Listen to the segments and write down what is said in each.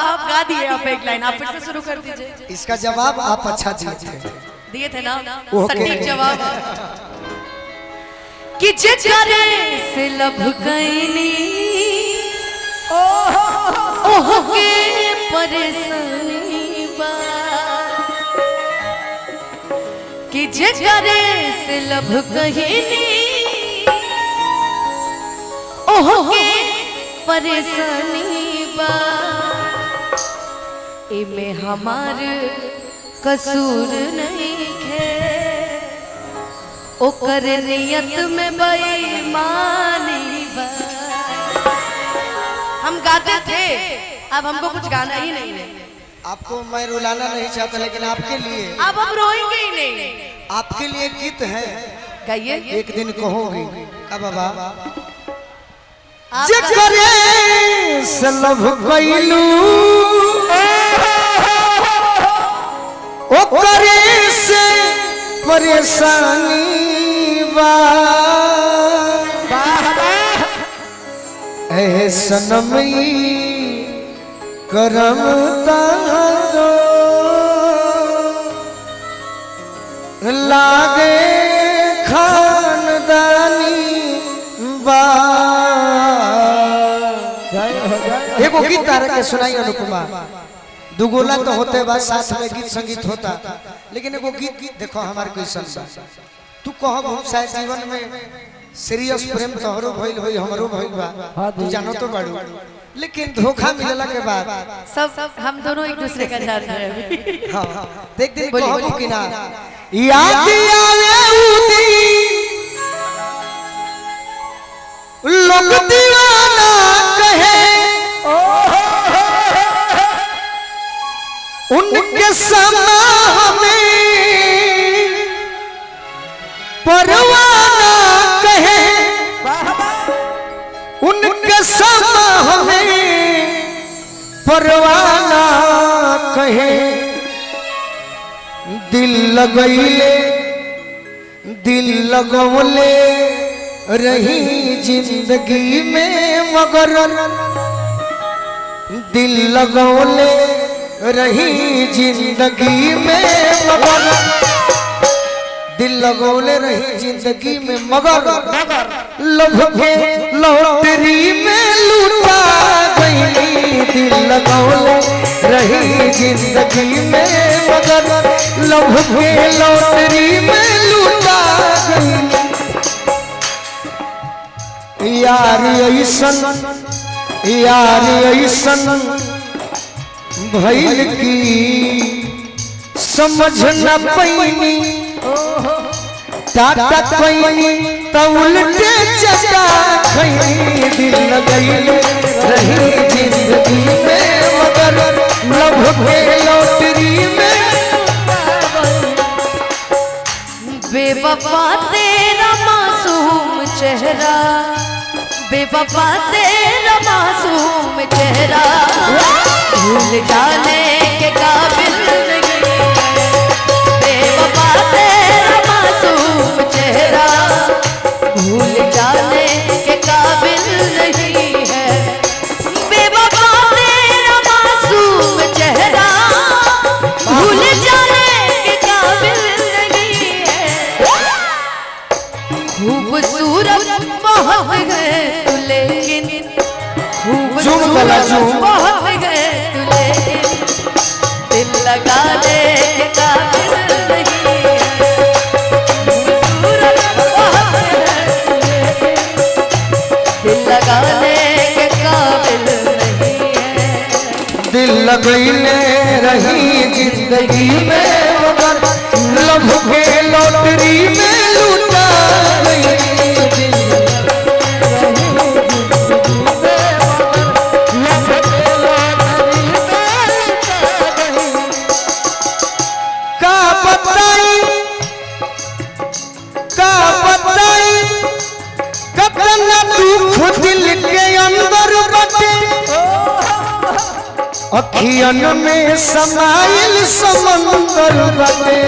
आप गा दिए। आप एक लाइन आप फिर से शुरू कर दीजिए। इसका जवाब आप अच्छा दिए थे ना, सटीक जवाब। कि जेकरे से लब गईनी ओह के परेशानी बा, कि जेकरे से लब गईनी ओह के परेशानी बा, इमे हमार कसूर नहीं है, ओकर नियत में बेईमानी बा। हम गाते थे, अब हमको कुछ गाना ही नहीं है। आपको मैं रुलाना नहीं चाहता, लेकिन आपके लिए अब हम रोएंगे ही नहीं। आपके लिए गीत है, कहिए। एक दिन कहोगी का बाबा आप जेकरे से लब गइलू ओकरे से परेशानी बा, ऐ सनम करम तारो लागे खानदानी बा। एगो गीत तारे के सुनाई अनुपमा, दुगोला तो होते बा, साथ में गीत संगीत होता, लेकिन एगो गीत देखो हमारे क्वेश्चन बा। तू कह बहुत शायद जीवन में सीरियस प्रेम तोहरो भइल होई, हमरो भइल बा, तू जानो तो बाड़ू, लेकिन धोखा मिलला के बाद सब हम दोनों एक दूसरे का जान रहे हैं। हां देख दिन कहबो कि ना याद आवे उदी लोग दीवाना कहे, उनके समा हमें परवाना कहे, उनके समा हमें परवाना कहे, दिल लगवले रही जिंदगी में, मगर दिल लगवले रही जिंदगी में, मगर दिल लगौले रही जिंदगी में, मगर लभ के लॉटरी में लूटा गई। दिल लगौले रही जिंदगी में, मगर लभ के लॉटरी में लूटा गई। यार ऐसन भइल की समझ न पैनी, टाटा पैनी तो उल्टे चका खैनी। दिल लगैले रही जिंदगी में, मगर लभ के लॉटरी में। बेवफा तेरा मासूम चेहरा, बेवफा तेरा मासूम चेहरा, भूल जाने के काबिल नहीं है। बेवफा तेरा मासूम चेहरा, भूल जाने के काबिल नहीं है। बेवफा तेरा मासूम चेहरा, भूल जाने के काबिल नहीं है। खूबसूरत बहुत है तू, लेकिन खूबसूरत बहुत है तू, लेकिन दिल लगाने के काबिल नहीं है। खूबसूरत बहुत है तू, लेकिन दिल लगाने के काबिल नहीं है। दिल लगैले रही जिंदगी में, मगर लभ के लॉटरी में लूटा गई। अखियन में समाइल समंदर बटे,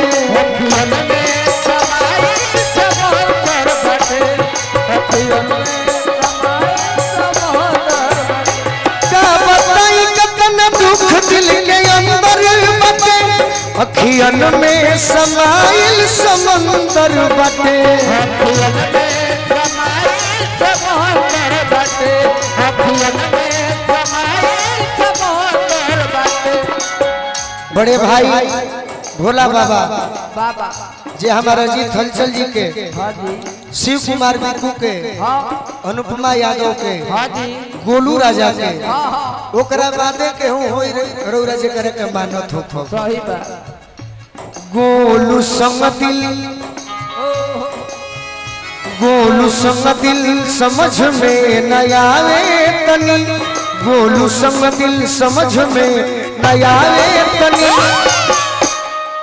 अखियन में समाइल समंदर बटे, अखियन में समाइल समंदर अखियन में समाइल समंदर बटे बड़े भाई भोला बाबा बाबा जे हमारा अजीत हलचल जी के, शिव कुमार बिकू के, अनुपमा यादव के, गोलू राजा के, ओकरा बादे के हूँ होई रौरा जे करे के मानत हो सही बात। गोलू संग दिल, गोलू संग दिल समझ में न आवे तनी, गोलू संग दिल समझ में न आवे तनी,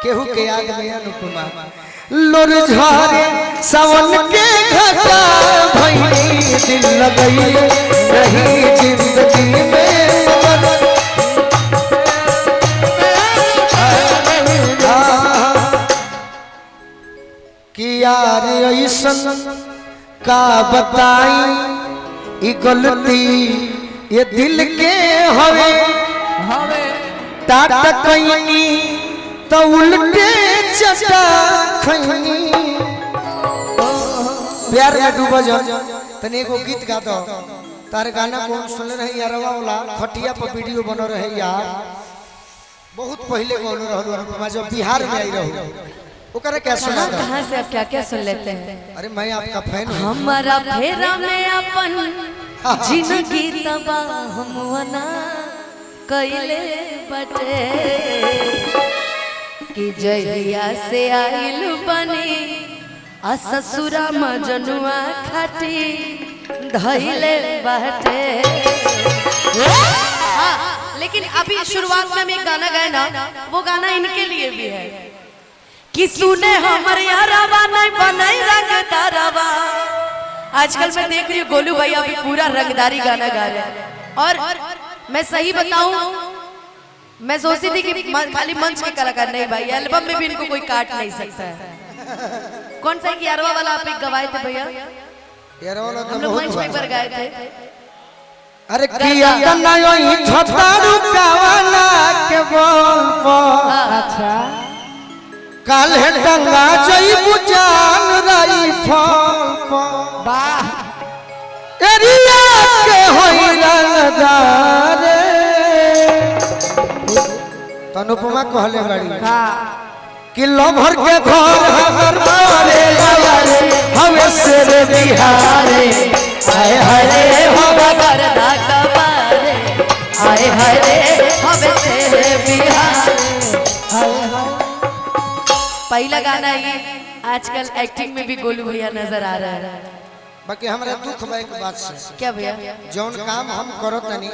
केहू के याद में अनुपमा लोर झारे सावन के घटा भैनी दिल लगई रही जिंदगी में कि यार ऐसन का बताई ई गलती ये दिल के हवे टाटा कईनी तो उल्टे चटा खैनी प्यार में डूबा जन तने एगो गीत गा दो तार गाना कौन सुन रहे यारवा वाला खटिया पर वीडियो बन रहे यार बहुत पहले बोल रहलु अनुपमा जब बिहार में आई रहू ओकरा क्या सुना दो कहां से आप क्या क्या सुन लेते हैं। अरे मैं आपका फैन हूं हमारा फेरा में अपन जिंदगी तबाह हमवना कइले बटे कि जहिया से आइल बनी आ ससुरा मजनुआ खाटी धइले बाटे। लेकिन अभी शुरुआत में हम एक गाना गाए ना, वो गाना इनके लिए भी है कि सुने हमर यारावा नहीं बनाई रंगदारवा। आजकल मैं देख रही हूँ गोलू भैया अभी पूरा रंगदारी गाना गा रहे हैं और मैं सही बताऊं मैं सोचती थी कि खाली मंच के कलाकार नहीं भाई, एल्बम में भी इनको कोई काट नहीं सकता है। कौन सा कि यारवा वाला आप एक गवाए थे भैया? यारवा वाला तो हम लोग मंच में एक बार गाए थे। अरे किया कन्ना योई छतारू कावाला के बोल पर अच्छा काल्हे टंगा जई बुजान रही फल पर वाह एरिया के होई रंगदार अनुपमा कहले बड़ी कि लभर के घर हमर मारे लारे हवे से रे बिहारे आए हाय रे होगा करदा कबारे आए हाय रे हवे से रे बिहारे आए हाय। पहला गाना ये आजकल एक्टिंग में भी गोलू भैया नजर आ रहा है। बाकी हमरा दुख बा एक बात से क्या भैया? जौन काम हम करत तनी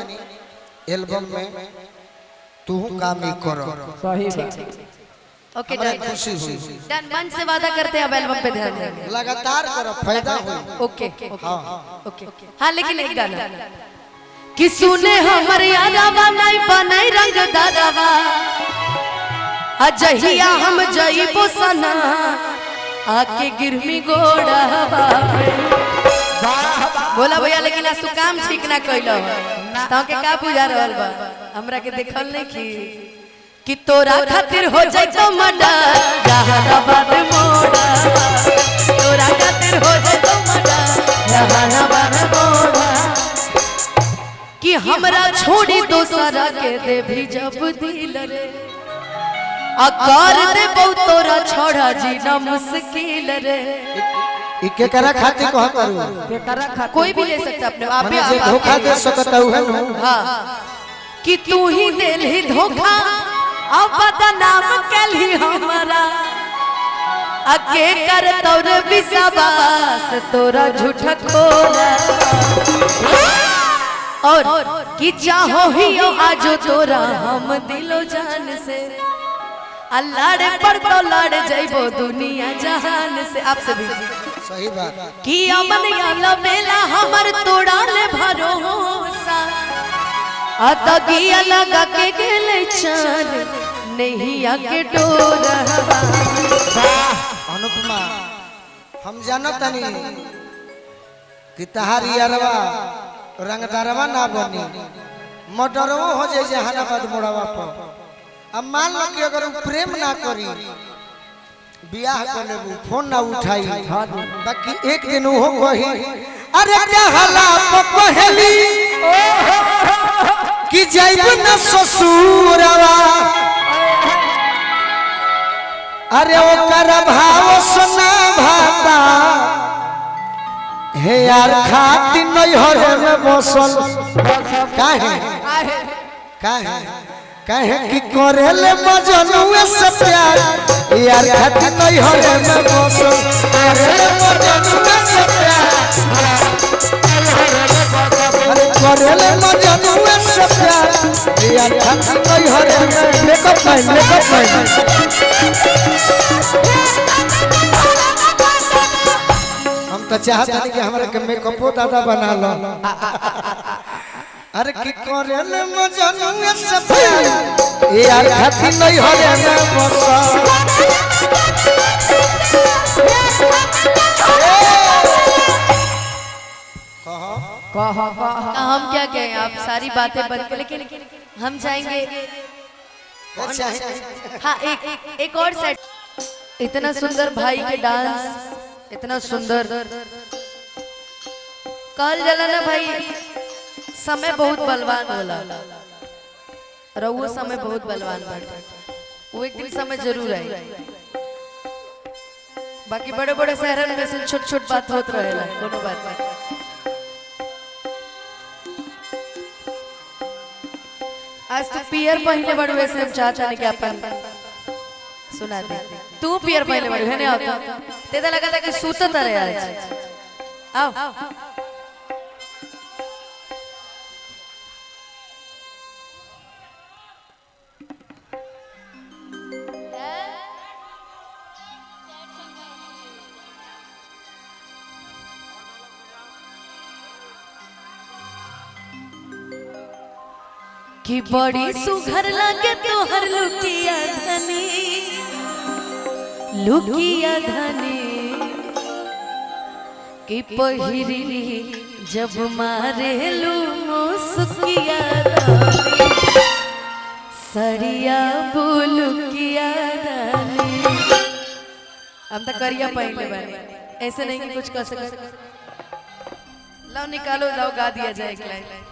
एल्बम में तू काम ही करो सही बात। ओके हमरा डन खुशी हुई डन मन से वादा करते हैं अब एल्बम पे ध्यान देंगे। लगातार करो फायदा होई ओके ओके हाँ लेकिन एक गाना कि सुने हमर यारावा नहीं बनाई रंगदारवा अजहिया हम जइबो सना आके गिरमी गोड़ावा। बोला भैया लेकिन आज तू काम ठीक ना कइलो तो के का बुझा रहल बा हमरा के देखल नहीं कि तोरा खातिर हो जाई तो मर्डर जहानाबाद मोड़ा तोरा खातिर हो जाई तो मर्डर जहानाबाद मोड़ा कि हमरा छोड़ी दोसरा के दे भी जब दिल रे अकार दे बहु तोरा छोड़ा जीना मुश्किल रे। इके करा खाती कह करू कोई भी ले सकता अपने आप माने जे धोखा दे सकता है नु हां कि तू ही दिल ही धोखा अब बदनाम कली हमरा अके कर तोर विश्वास तोरा झूठा खोला और कि चाहो ही आज तोरा हम दिलो जान से अल्लाह पर तो लड़ जाइबो दुनिया जहान से। आपसे भी सही बात कि अमन या बेला हमर तोड़ा ले भरोसा अतगिया लगा के गेले चार नहीं आके डोरवा। अनुपमा हम जानत तनी कि तहारी यारवा रंगदारवा ना बनी मर्डरवा हो जाए जहानाबाद मोड़वा पर अब मान लो कि अगर वो प्रेम ना करी बियाह कर लेबू फोन ना उठाई बाकी एक दिन वो कही अरे क्या हला पहली कि जाइब न ससुरवा अरे ओकर भाव सुना भाता हे यार खाती नहीं हरे में बसल काहे काहे कि करेले मजनुए से प्यार यार खाती नहीं हरे में बसल करेले मजनुए से प्यार अरे करेले मजनुए से प्यार यार खाती नहीं हरे में मेकअप नहीं हम तो चाहते हैं कि हमारे के मेकअपो दादा बना लो अरे की करेले मजनुए से प्यार यार खाती नहीं हरे में बसल हम क्या कहें आप सारी बातें बंद कर लेकिन हम चाहेंगे हाँ एक और सेट इतना सुंदर भाई के डांस इतना सुंदर कल जला ना भाई समय बहुत बलवान होला रहुआ समय बहुत बलवान बाटे वो एक दिन समय जरूर आए बाकी बड़े बड़े शहरन में से छोट छोट बात होत रहेला कोनो बात नहीं आज तो पियर पहले बड़े वैसे हम चाहते हैं कि अपन सुना दे तू पियर पहले बड़े है नहीं होता तेरा लगा था कि सूतत रहे आज आओ कि बड़ी सुघर लागे तोहर लुकिया धनी कि पहिरी जब मारे लू मुस्किया धनी सरिया बुलुकिया धनी हम तो करिया पहले बने ऐसे नहीं कि कुछ कर सके लाओ निकालो जाओ गा दिया जाए एक लाइन